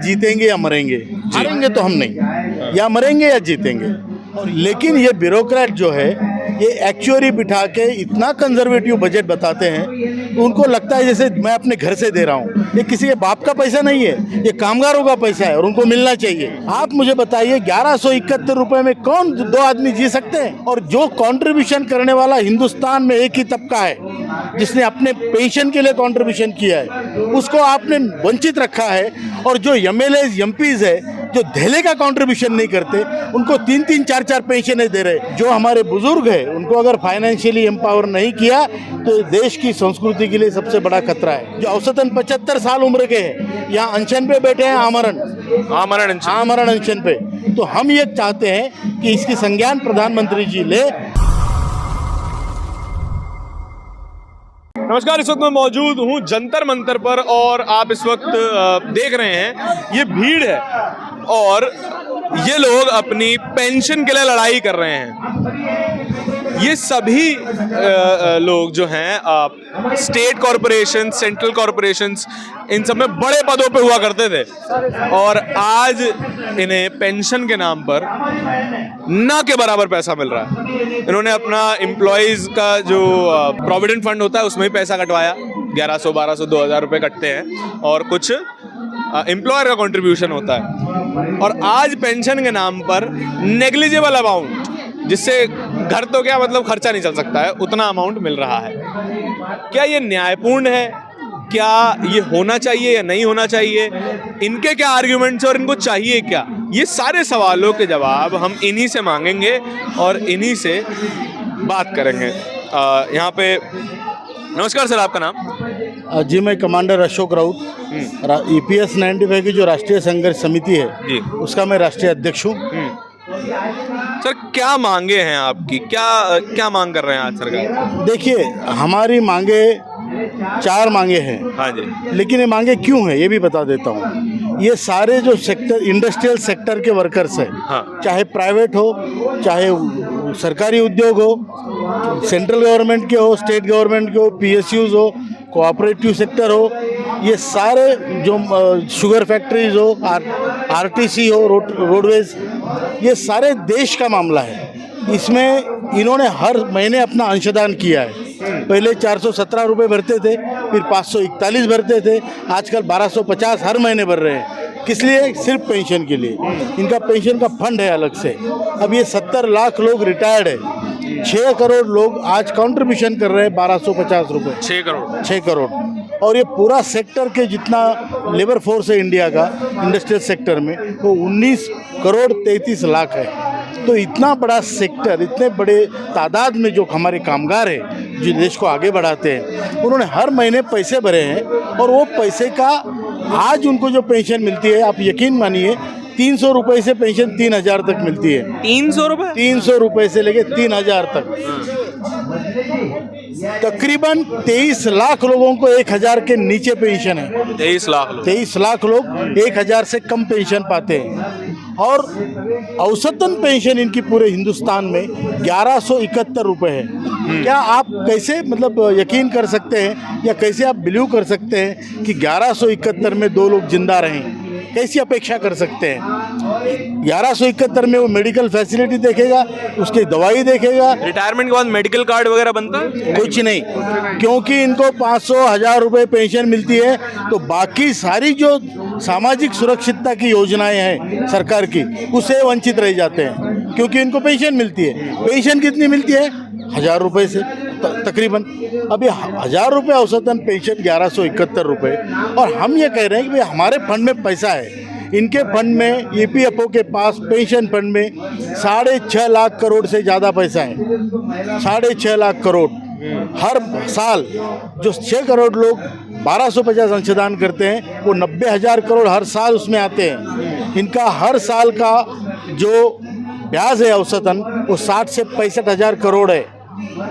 जीतेंगे या मरेंगे, हारेंगे तो हम नहीं, या मरेंगे या जीतेंगे। लेकिन ये ब्यूरोक्रेट जो है ये एक्चुअली बिठा के इतना कंजर्वेटिव बजट बताते हैं तो उनको लगता है जैसे मैं अपने घर से दे रहा हूँ। ये किसी के बाप का पैसा नहीं है, ये कामगारों का पैसा है और उनको मिलना चाहिए। आप मुझे बताइए 1171 रुपए में कौन दो आदमी जी सकते हैं? और जो कंट्रीब्यूशन करने वाला हिंदुस्तान में एक ही तबका है जिसने अपने पेंशन के लिए कंट्रीब्यूशन किया है, उसको आपने वंचित रखा है। और जो एमएलए एमपीज है जो धेले का कंट्रीब्यूशन नहीं करते, उनको 3-3 4-4 पेंशनें दे रहे। जो हमारे बुजुर्ग है उनको अगर फाइनेंशियली एम्पावर नहीं किया तो देश की संस्कृति के लिए सबसे बड़ा खतरा है। जो औसतन 75 साल उम्र के हैं, यहाँ अनशन पे बैठे हैं, आमरण अनशन पे। तो हम ये चाहते हैं कि इसकी संज्ञान प्रधानमंत्री जी ले। नमस्कार, इस वक्त मैं मौजूद हूँ जंतर मंतर पर और आप इस वक्त देख रहे हैं ये भीड़ है और ये लोग अपनी पेंशन के लिए लड़ाई कर रहे हैं। ये सभी लोग जो हैं स्टेट कॉरपोरेशन, सेंट्रल कॉरपोरेशंस, इन सब में बड़े पदों पे हुआ करते थे और आज इन्हें पेंशन के नाम पर ना के बराबर पैसा मिल रहा है। इन्होंने अपना एम्प्लॉयज़ का जो प्रोविडेंट फंड होता है उसमें ही पैसा कटवाया, 1100, 1200, 2000 रुपये कटते हैं और कुछ एम्प्लॉयर का कंट्रीब्यूशन होता है। और आज पेंशन के नाम पर नेग्लिजिबल अमाउंट, जिससे घर तो क्या मतलब खर्चा नहीं चल सकता है, उतना अमाउंट मिल रहा है। क्या ये न्यायपूर्ण है? क्या ये होना चाहिए या नहीं होना चाहिए? इनके क्या आर्ग्यूमेंट्स और इनको चाहिए क्या? ये सारे सवालों के जवाब हम इन्हीं से मांगेंगे और इन्हीं से बात करेंगे। यहाँ पे नमस्कार सर, आपका नाम? जी, मैं कमांडर अशोक राउत, EPS 95 की जो राष्ट्रीय संघर्ष समिति है जी, उसका मैं राष्ट्रीय अध्यक्ष हूँ। सर, क्या मांगे हैं आपकी? क्या मांग कर रहे हैं आज सरकार? देखिए, हमारी मांगे 4 मांगे हैं। हाँ जी। लेकिन ये मांगे क्यों हैं ये भी बता देता हूँ। ये सारे जो सेक्टर, इंडस्ट्रियल सेक्टर के वर्कर्स हैं, हाँ, चाहे प्राइवेट हो, चाहे सरकारी उद्योग हो, सेंट्रल गवर्नमेंट के हो, स्टेट गवर्नमेंट के हो, PSUs हो, कोऑपरेटिव सेक्टर हो, ये सारे जो शुगर फैक्ट्रीज हो, RTC हो, रोडवेज, ये सारे देश का मामला है। इसमें इन्होंने हर महीने अपना अंशदान किया है। पहले 417 रुपये भरते थे, फिर 541 भरते थे, आजकल 1250 हर महीने भर रहे हैं। किस लिए? सिर्फ पेंशन के लिए। इनका पेंशन का फंड है अलग से। अब ये 70 लाख लोग रिटायर्ड है, 6 करोड़ लोग आज कंट्रीब्यूशन कर रहे हैं 1250 रुपये। 6 करोड़। और ये पूरा सेक्टर के जितना लेबर फोर्स है इंडिया का इंडस्ट्रियल सेक्टर में, वो 19 करोड़ 33 लाख है। तो इतना बड़ा सेक्टर, इतने बड़े तादाद में जो हमारे कामगार हैं जो देश को आगे बढ़ाते हैं, उन्होंने हर महीने पैसे भरे हैं और वो पैसे का आज उनको जो पेंशन मिलती है, आप यकीन मानिए 300 रुपये से पेंशन 3000 तक मिलती है। 300 रुपये? 300 रुपये से लेके 3000 तक। तकरीबन 23 लाख लोगों को 1000 के नीचे पेंशन है। 23 लाख लोग 1000 से कम पेंशन पाते हैं और औसतन पेंशन इनकी पूरे हिंदुस्तान में 1171 रुपये है। क्या आप कैसे मतलब यकीन कर सकते हैं या कैसे आप बिलीव कर सकते हैं कि 1171 में 2 लोग जिंदा रहें? कैसी अपेक्षा कर सकते हैं? 1171 में वो मेडिकल फैसिलिटी देखेगा, उसकी दवाई देखेगा। रिटायरमेंट के बाद मेडिकल कार्ड वगैरह बनता है? कुछ नहीं, क्योंकि इनको 500-1000 रुपये पेंशन मिलती है, तो बाकी सारी जो सामाजिक सुरक्षितता की योजनाएं हैं सरकार की, उससे वंचित रह जाते हैं क्योंकि इनको पेंशन मिलती है। पेंशन कितनी मिलती है? 1000 रुपये से तकरीबन। अभी 1000 रुपये औसतन पेंशन 1171 रुपये। और हम ये कह रहे हैं कि भाई हमारे फंड में पैसा है, इनके फंड में, EPFO के पास पेंशन फंड में 6.5 लाख करोड़ से ज़्यादा पैसा है। 6.5 लाख करोड़ हर साल। जो 6 करोड़ लोग 1250 अंशदान करते हैं, वो 90,000 करोड़ हर साल उसमें आते हैं। इनका हर साल का जो ब्याज है औसतन वो 60 से 65,000 करोड़ है।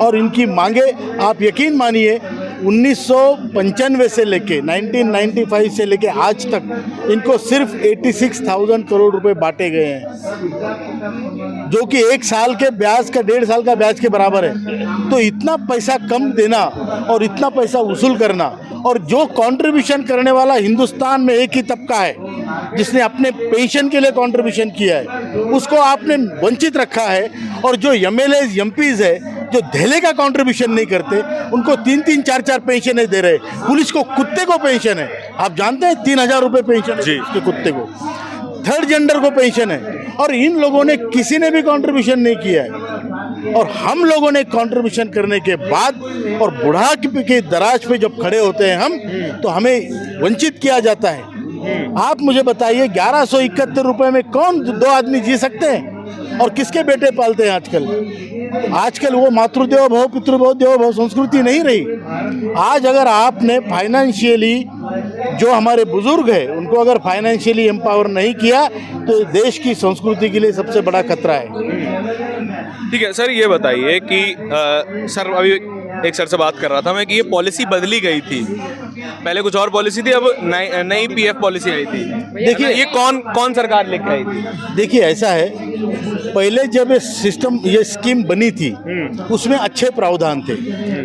और इनकी मांगे आप यकीन मानिए 1995 से लेके 1995 से लेके आज तक इनको सिर्फ 86,000 करोड़ रुपए बांटे गए हैं, जो कि 1 साल के ब्याज का 1.5 साल का ब्याज के बराबर है। तो इतना पैसा कम देना और इतना पैसा वसूल करना और जो कंट्रीब्यूशन करने वाला हिंदुस्तान में एक ही तबका है जिसने अपने पेंशन के लिए कंट्रीब्यूशन किया है, उसको आपने वंचित रखा है। और जो एमएलएज एमपीज है जो धेले का कंट्रीब्यूशन नहीं करते, उनको 3-3 4-4 पेंशन दे रहे। पुलिस को कुत्ते को पेंशन है, आप जानते हैं 3,000 रुपये पेंशन है उसके कुत्ते को। थर्ड जेंडर को पेंशन है, और इन लोगों ने किसी ने भी कंट्रीब्यूशन नहीं किया है। और हम लोगों ने कंट्रीब्यूशन करने के बाद और बुढ़ापे के दराज पे जब खड़े होते हैं हम, तो हमें वंचित किया जाता है। आप मुझे बताइए 1171 रुपए में कौन 2 आदमी जी सकते हैं? और किसके बेटे पालते हैं आजकल वो मातृदेवो भव पितृदेवो भव संस्कृति नहीं रही। आज अगर आपने फाइनेंशियली जो हमारे बुजुर्ग हैं उनको अगर फाइनेंशियली एम्पावर नहीं किया तो देश की संस्कृति के लिए सबसे बड़ा खतरा है। ठीक है सर, ये बताइए कि सर अभी एक सर से बात कर रहा था मैं कि ये पॉलिसी बदली गई थी, पहले कुछ और पॉलिसी थी, अब नई पीएफ पॉलिसी आई थी। देखिए ये कौन सरकार लेकर आई थी? देखिए ऐसा है, पहले जब ये स्कीम बनी थी उसमें अच्छे प्रावधान थे।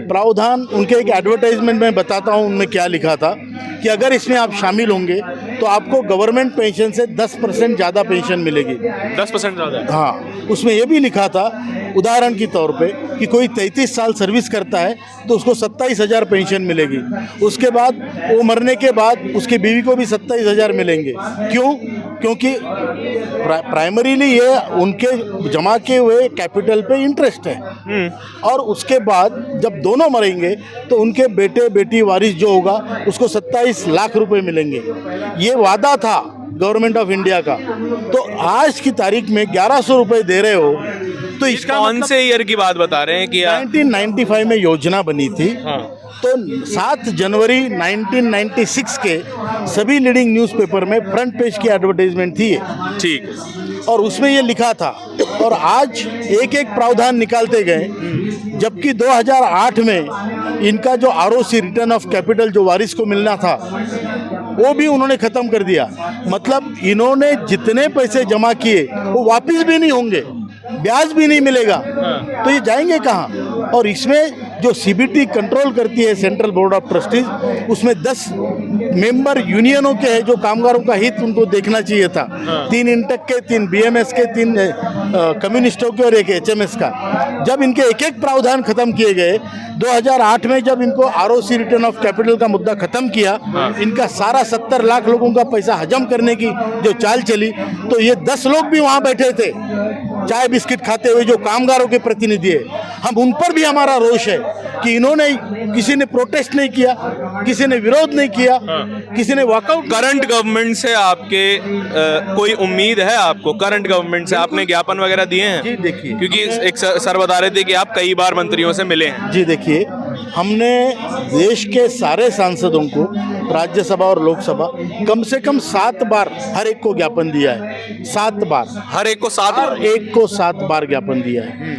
प्रावधान उनके एक एडवर्टाइजमेंट में बताता हूँ उनमें क्या लिखा था कि अगर इसमें आप शामिल होंगे तो आपको गवर्नमेंट पेंशन से 10% ज़्यादा पेंशन मिलेगी। 10% ज़्यादा? हाँ, उसमें ये भी लिखा था उदाहरण के तौर पे कि कोई 33 साल सर्विस करता है तो उसको 27,000 पेंशन मिलेगी। उसके बाद वो मरने के बाद उसकी बीवी को भी 27,000 मिलेंगे। क्यों? क्योंकि प्राइमरीली ये उनके जमा किए हुए कैपिटल पे इंटरेस्ट है। और उसके बाद जब दोनों मरेंगे तो उनके बेटे बेटी वारिस जो होगा उसको 27 लाख रुपए मिलेंगे। ये वादा था गवर्नमेंट ऑफ इंडिया का। तो आज की तारीख में 1100 रुपए दे रहे हो तो इसका कौन से ईयर की बात बता रहे हैं कि 1995 में योजना बनी थी। तो 7 जनवरी 1996 के सभी लीडिंग न्यूज़पेपर में फ्रंट पेज की एडवर्टाइजमेंट थी। ठीक, और उसमें ये लिखा था। और आज एक एक प्रावधान निकालते गए, जबकि 2008 में इनका जो आरओसी रिटर्न ऑफ कैपिटल जो वारिस को मिलना था वो भी उन्होंने ख़त्म कर दिया। मतलब इन्होंने जितने पैसे जमा किए वो वापस भी नहीं होंगे, ब्याज भी नहीं मिलेगा, तो ये जाएंगे कहाँ? और इसमें जो सीबीटी कंट्रोल करती है सेंट्रल बोर्ड ऑफ ट्रस्टीज, उसमें 10 मेंबर यूनियनों के हैं जो कामगारों का हित उनको देखना चाहिए था। 3 इंटक के, 3 बीएमएस के, 3 कम्युनिस्टों के और 1 एचएमएस का। जब इनके एक एक प्रावधान खत्म किए गए 2008 में, जब इनको आरओसी रिटर्न ऑफ कैपिटल का मुद्दा खत्म किया, इनका सारा 70 लाख लोगों का पैसा हजम करने की जो चाल चली, तो ये 10 लोग भी वहाँ बैठे थे चाय बिस्किट खाते हुए जो कामगारों के प्रतिनिधि है। हम उन पर भी हमारा रोष है कि इन्होंने, किसी ने प्रोटेस्ट नहीं किया, किसी ने विरोध नहीं किया, किसी ने वॉकआउट। करंट गवर्नमेंट से आपके कोई उम्मीद है आपको? करंट गवर्नमेंट से आपने ज्ञापन वगैरह दिए हैं? जी देखिए, क्योंकि एक सर बता रहे थे कि आप कई बार मंत्रियों से मिले हैं। जी देखिए, हमने देश के सारे सांसदों को राज्यसभा और लोकसभा कम से कम 7 बार हर एक को ज्ञापन दिया है। 7 बार, हर एक को 7 बार ज्ञापन दिया है।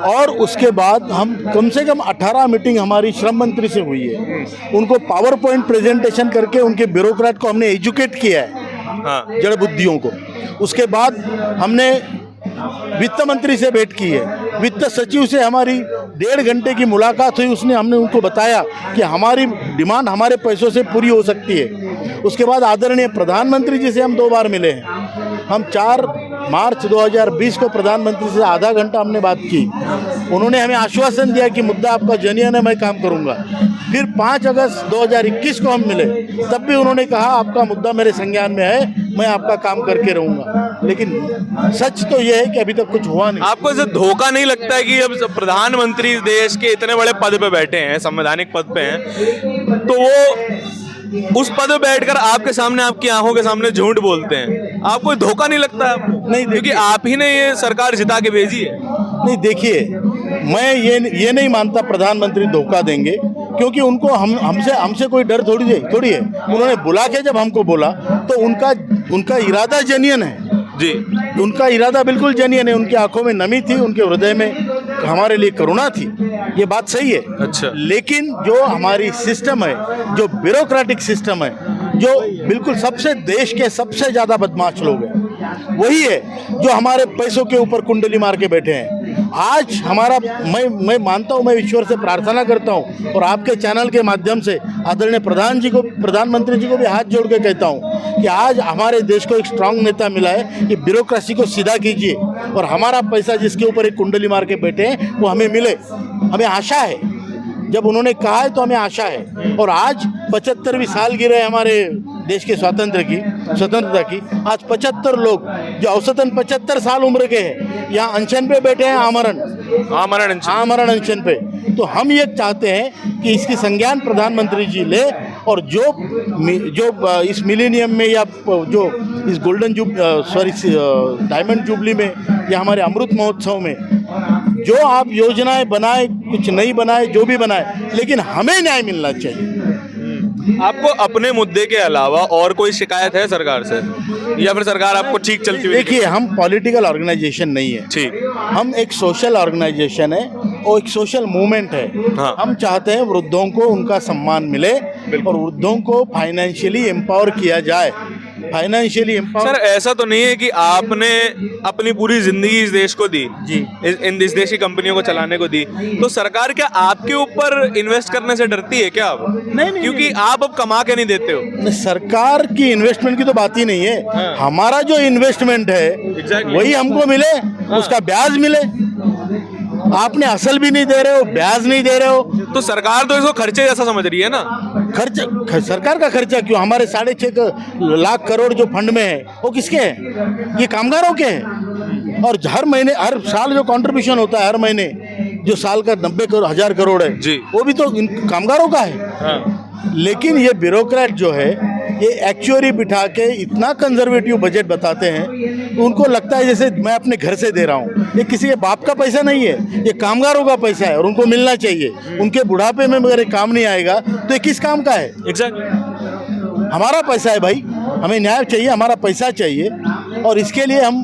और उसके बाद हम कम से कम 18 मीटिंग हमारी श्रम मंत्री से हुई है। उनको पावर पॉइंट प्रेजेंटेशन करके उनके ब्यूरोक्रेट को हमने एजुकेट किया है, जड़ बुद्धियों को। उसके बाद हमने वित्त मंत्री से भेंट की है, वित्त सचिव से हमारी 1.5 घंटे की मुलाकात हुई। हमने उनको बताया कि हमारी डिमांड हमारे पैसों से पूरी हो सकती है। उसके बाद आदरणीय प्रधानमंत्री जी से हम 2 बार मिले हैं। हम 4 मार्च 2020 को प्रधानमंत्री से आधा घंटा हमने बात की। उन्होंने हमें आश्वासन दिया कि मुद्दा आपका जेन्युइन है, मैं काम करूंगा। फिर 5 अगस्त 2021 को हम मिले, तब भी उन्होंने कहा आपका मुद्दा मेरे संज्ञान में है, मैं आपका काम करके रहूंगा। लेकिन सच तो यह है कि अभी तक कुछ हुआ नहीं। आपको ऐसे धोखा नहीं लगता है कि अब प्रधानमंत्री देश के इतने बड़े पद पे बैठे हैं, संवैधानिक पद पे हैं, तो वो उस पद पे बैठकर आपके सामने, आपकी आंखों के सामने झूठ बोलते हैं? आपको धोखा नहीं लगता है? नहीं, क्योंकि आप ही ने ये सरकार जिता के भेजी है। नहीं देखिए, मैं ये नहीं मानता प्रधानमंत्री धोखा देंगे, क्योंकि उनको हमसे कोई डर थोड़ी है। उन्होंने बुला के जब हमको बोला तो उनका इरादा जेन्युइन है जी, उनका इरादा बिल्कुल जेन्युइन है। उनकी आंखों में नमी थी, उनके हृदय में हमारे लिए करुणा थी, ये बात सही है। अच्छा, लेकिन जो हमारी सिस्टम है, जो ब्यूरोक्रेटिक सिस्टम है, जो बिल्कुल देश के सबसे ज्यादा बदमाश लोग हैं, वही है जो हमारे पैसों के ऊपर कुंडली मार के बैठे हैं। आज हमारा मैं मानता हूँ, मैं ईश्वर से प्रार्थना करता हूँ और आपके चैनल के माध्यम से आदरणीय प्रधानमंत्री जी को भी हाथ जोड़ के कहता हूँ कि आज हमारे देश को एक स्ट्रांग नेता मिला है कि ब्यूरोक्रेसी को सीधा कीजिए और हमारा पैसा जिसके ऊपर एक कुंडली मार के बैठे हैं वो हमें मिले। हमें आशा है, जब उन्होंने कहा है तो हमें आशा है। और आज 75वीं सालगिरह है हमारे देश के स्वतंत्रता की। आज 75 लोग जो औसतन 75 साल उम्र के हैं यहाँ अनशन पे बैठे हैं, आमरण अनशन पे। तो हम ये चाहते हैं कि इसकी संज्ञान प्रधानमंत्री जी ले और जो इस मिलेनियम में या जो इस डायमंड जुबली में या हमारे अमृत महोत्सव में जो आप योजनाएं बनाए, कुछ नहीं बनाए, जो भी बनाए, लेकिन हमें न्याय मिलना चाहिए। आपको अपने मुद्दे के अलावा और कोई शिकायत है सरकार से, या फिर सरकार आपको ठीक चलती हुई? देखिए, हम पॉलिटिकल ऑर्गेनाइजेशन नहीं है, ठीक, हम एक सोशल ऑर्गेनाइजेशन है और एक सोशल मूवमेंट है। हाँ। हम चाहते हैं वृद्धों को उनका सम्मान मिले और वृद्धों को फाइनेंशियली एम्पावर किया जाए। सर, ऐसा तो नहीं है कि आपने अपनी पूरी जिंदगी इस देश को दी जी, इस देश की कंपनियों को चलाने को दी, तो सरकार क्या आपके ऊपर इन्वेस्ट करने से डरती है क्या? आप नहीं, क्योंकि आप अब कमा के नहीं देते हो। सरकार की इन्वेस्टमेंट की तो बात ही नहीं है। हाँ। हमारा जो इन्वेस्टमेंट है Exactly. वही हमको मिले, उसका ब्याज मिले। आपने असल भी नहीं दे रहे हो, ब्याज नहीं दे रहे हो, तो सरकार तो इसको खर्चे जैसा समझ रही है ना। सरकार का खर्चा क्यों? हमारे 6.5 लाख करोड़ जो फंड में है वो किसके हैं? ये कामगारों के हैं। और हर साल जो कंट्रीब्यूशन होता है, हर महीने जो साल का 90,000 करोड़ है जी, वो भी तो इन कामगारों का है। हाँ। लेकिन ये ब्यूरोक्रेट जो है ये एक्चुअली बिठा के इतना कंजर्वेटिव बजट बताते हैं तो उनको लगता है जैसे मैं अपने घर से दे रहा हूँ। ये किसी के बाप का पैसा नहीं है, ये कामगारों का पैसा है और उनको मिलना चाहिए। उनके बुढ़ापे में अगर काम नहीं आएगा तो ये किस काम का है? एग्जैक्टली। हमारा पैसा है भाई, हमें न्याय चाहिए, हमारा पैसा चाहिए। और इसके लिए हम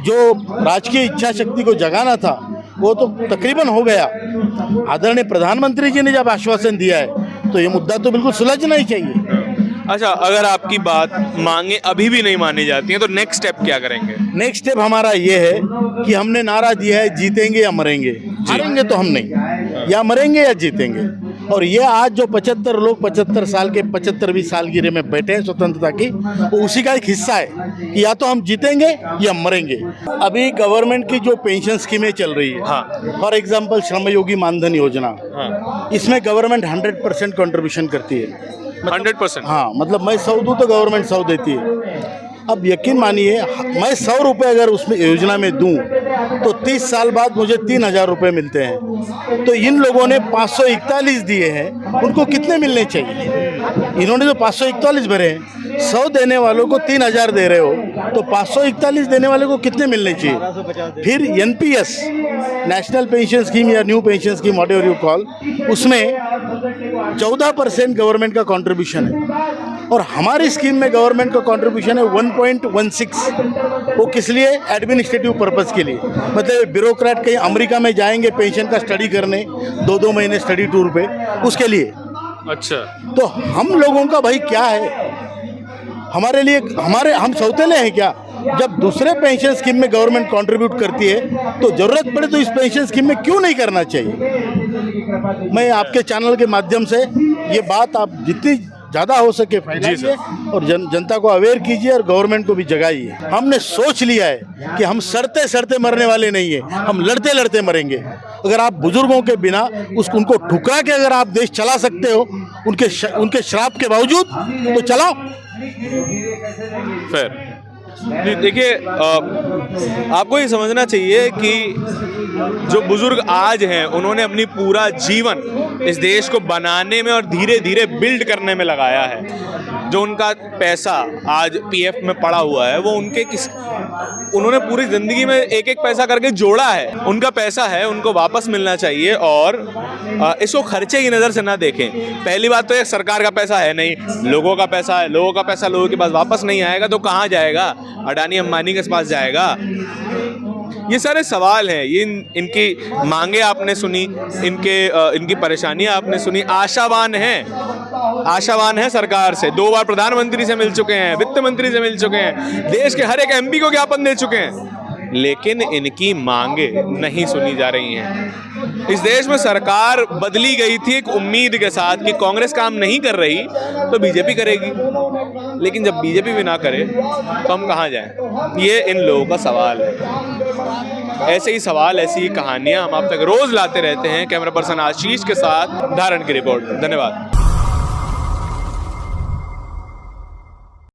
जो राजकीय इच्छा शक्ति को जगाना था वो तो तकरीबन हो गया। आदरणीय प्रधानमंत्री जी ने जब आश्वासन दिया है तो ये मुद्दा तो बिल्कुल सुलझना ही चाहिए। अच्छा, अगर आपकी बात मांगे अभी भी नहीं मानी जाती है तो नेक्स्ट स्टेप क्या करेंगे? नेक्स्ट स्टेप हमारा ये है कि हमने नारा दिया है जीतेंगे या मरेंगे। हारेंगे तो हम नहीं, या मरेंगे या जीतेंगे। और ये आज जो 75 लोग 75 साल के 75वीं सालगिरह में बैठे हैं स्वतंत्रता की, वो उसी का एक हिस्सा है कि या तो हम जीतेंगे या मरेंगे। अभी गवर्नमेंट की जो पेंशन स्कीमें चल रही है, हाँ। फॉर एग्जाम्पल श्रमयोगी मानधन योजना, हाँ। इसमें गवर्नमेंट 100% कंट्रीब्यूशन करती है। 100%? हाँ, मतलब मैं 100 दूँ तो गवर्नमेंट 100 देती है। अब यकीन मानिए, मैं 100 रुपये अगर उसमें योजना में दूं तो 30 साल बाद मुझे 3,000 रुपये मिलते हैं। तो इन लोगों ने 541 दिए हैं, उनको कितने मिलने चाहिए? इन्होंने जो 541 भरे हैं, 100 देने वालों को 3,000 दे रहे हो, तो 541 देने वाले को कितने मिलने चाहिए? फिर NPS, नेशनल पेंशन स्कीम या new pension scheme, what ever you call, उसमें 14% गवर्नमेंट का कंट्रीब्यूशन है और हमारी स्कीम में गवर्नमेंट का कंट्रीब्यूशन है 1.16। वो किस लिए? एडमिनिस्ट्रेटिव पर्पस के लिए। मतलब ब्यूरोक्रेट कहीं अमेरिका में जाएंगे पेंशन का स्टडी करने, 2-2 महीने स्टडी टूर पे, उसके लिए। अच्छा, तो हम लोगों का भाई क्या है? हमारे लिए हम सौतेले हैं क्या? जब दूसरे पेंशन स्कीम में गवर्नमेंट कंट्रीब्यूट करती है तो जरूरत पड़े तो इस पेंशन स्कीम में क्यों नहीं करना चाहिए? मैं आपके चैनल के माध्यम से ये बात आप जितनी ज़्यादा हो सके फैलाइए और जनता को अवेयर कीजिए और गवर्नमेंट को भी जगाइए। हमने सोच लिया है कि हम सड़ते सड़ते मरने वाले नहीं है, हम लड़ते लड़ते मरेंगे। अगर आप बुजुर्गों के बिना उनको ठुकरा के अगर आप देश चला सकते हो उनके श्राप के बावजूद, तो चलाओ। फिर देखिए, आपको ये समझना चाहिए कि जो बुजुर्ग आज हैं उन्होंने अपनी पूरा जीवन इस देश को बनाने में और धीरे धीरे बिल्ड करने में लगाया है। जो उनका पैसा आज PF में पड़ा हुआ है वो उन्होंने पूरी जिंदगी में एक एक पैसा करके जोड़ा है। उनका पैसा है, उनको वापस मिलना चाहिए और इसको खर्चे की नज़र से ना देखें। पहली बात तो ये सरकार का पैसा है नहीं, लोगों का पैसा है। लोगों का पैसा लोगों के पास वापस नहीं आएगा तो कहाँ जाएगा? अडानी अंबानी के पास जाएगा। ये सारे सवाल हैं, ये इनकी मांगे आपने सुनी, इनकी परेशानियां आपने सुनी। आशावान हैं सरकार से। 2 बार प्रधानमंत्री से मिल चुके हैं, वित्त मंत्री से मिल चुके हैं, देश के हर एक MP को ज्ञापन दे चुके हैं। लेकिन इनकी मांगे नहीं सुनी जा रही हैं। इस देश में सरकार बदली गई थी एक उम्मीद के साथ कि कांग्रेस काम नहीं कर रही तो बीजेपी करेगी, लेकिन जब बीजेपी भी ना करे तो हम कहाँ जाएं? ये इन लोगों का सवाल है। ऐसे ही सवाल, ऐसी ही कहानियां हम आप तक रोज लाते रहते हैं। कैमरा पर्सन आशीष के साथ धारण की रिपोर्ट। धन्यवाद।